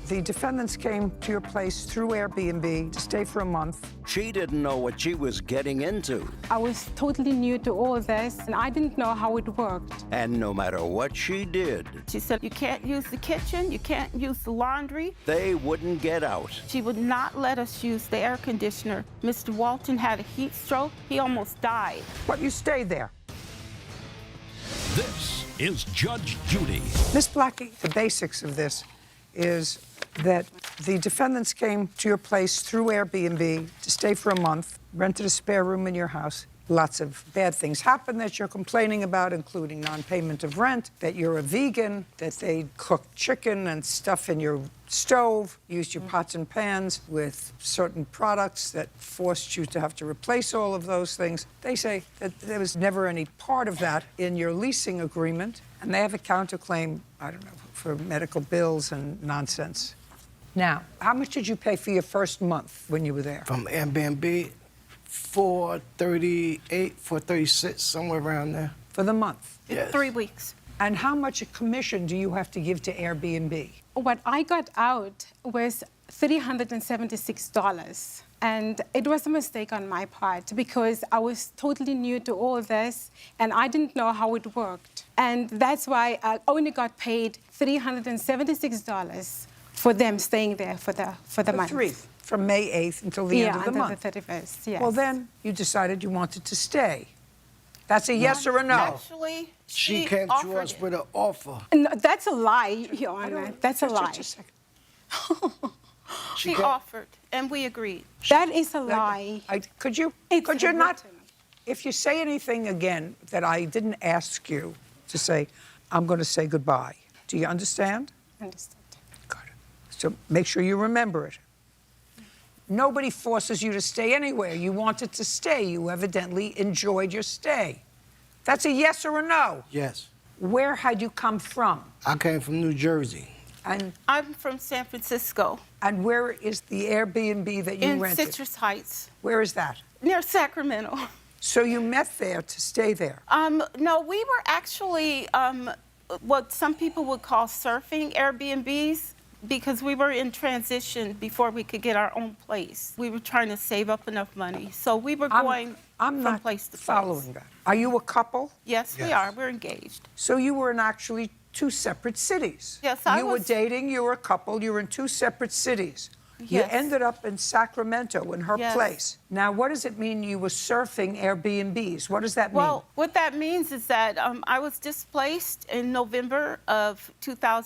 The defendants came to your place through Airbnb to stay for a month. She didn't know what she was getting into. I was totally new to all this, and I didn't know how it worked. And no matter what she did, She said, you can't use the kitchen, you can't use the laundry. they wouldn't get out. She would not let us use the air conditioner. Mr. Walton had a heat stroke. He almost died. But you stayed there. This is Judge Judy. Miss Blackie, the basics of this is that the defendants came to your place through Airbnb to stay for a month, rented a spare room in your house. Lots of bad things happened that you're complaining about, including non-payment of rent, that you're a vegan, that they cooked chicken and stuff in your stove, used your pots and pans with certain products that forced you to have to replace all of those things. They say that there was never any part of that in your leasing agreement, and they have a counterclaim, I don't know, for medical bills and nonsense. Now, how much did you pay for your first month when you were there? From Airbnb, $438, $436, somewhere around there. For the month? Yes. 3 weeks. And how much a commission do you have to give to Airbnb? What I got out was $376. And it was a mistake on my part because I was totally new to all this and I didn't know how it worked. And that's why I only got paid $376 for them staying there for the month. From May 8th until the end of the month. Until the 31st, yes. Well, then you decided you wanted to stay. That's a yes or a no? Actually, She came to offered us it. with an offer. No, that's a lie, Your Honor. That's a lie. Just a second. She offered, and we agreed. That is a lie. Could you It's not, written. if you say anything again that I didn't ask you to say, I'm going to say goodbye. Do you understand? Understood. Good. So make sure you remember it. Nobody forces you to stay anywhere. You wanted to stay. You evidently enjoyed your stay. That's a yes or a no. Yes. Where had you come from? I came from New Jersey. And I'm from San Francisco, where is the Airbnb that you in rented? Citrus Heights, Where is that? near Sacramento. So you met there to stay there? No, we were actually what some people would call surfing Airbnbs because we were in transition before we could get our own place. We were trying to save up enough money, so we were going I'm from not place to place. following that. Are you a couple? Yes, we are. We're engaged. So you were in actually two separate cities. Yes, I You were was- dating, you were a couple, you were in two separate cities. You Yes. ended up in Sacramento in her Yes. place. Now, what does it mean you were surfing Airbnbs? What does that mean? Well, what that means is that I was displaced in November of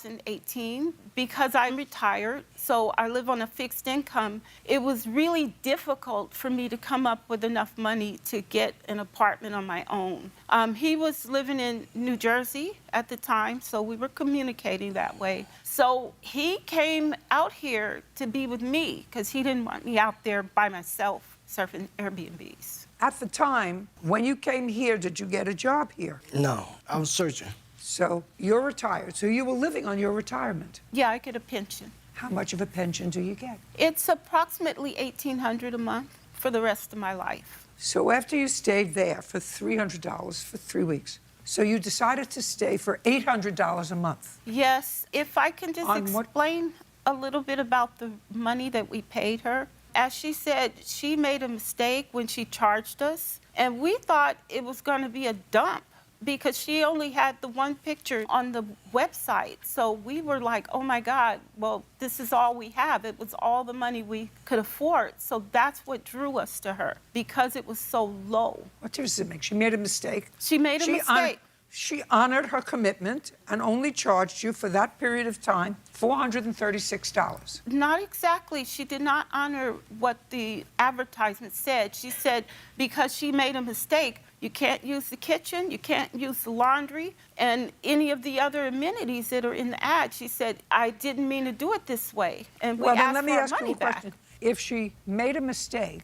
2018 because I'm retired, so I live on a fixed income. It was really difficult for me to come up with enough money to get an apartment on my own. He was living in New Jersey at the time, so we were communicating that way. So he came out here to be with me because he didn't want me out there by myself surfing Airbnbs. At the time, when you came here, did you get a job here? No, I was searching. So you're retired. So you were living on your retirement. Yeah, I get a pension. How much of a pension do you get? It's approximately $1,800 a month for the rest of my life. So after you stayed there for $300 for 3 weeks, so you decided to stay for $800 a month. Yes, if I can just On what- explain a little bit about the money that we paid her. As she said, she made a mistake when she charged us, and we thought it was going to be a dump because she only had the one picture on the website. So we were like, oh my God, well, this is all we have. It was all the money we could afford. So that's what drew us to her because it was so low. What difference does it make? She made a mistake. She made a mistake. She honored her commitment and only charged you for that period of time $436. Not exactly. She did not honor what the advertisement said. She said because she made a mistake, you can't use the kitchen, you can't use the laundry, and any of the other amenities that are in the ad. She said, I didn't mean to do it this way. And we Well, then asked let me for our ask you money a back. question. If she made a mistake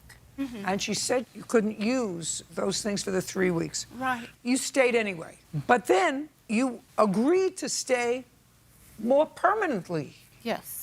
and she said you couldn't use those things for the 3 weeks, Right. you stayed anyway. But then you agreed to stay more permanently. Yes.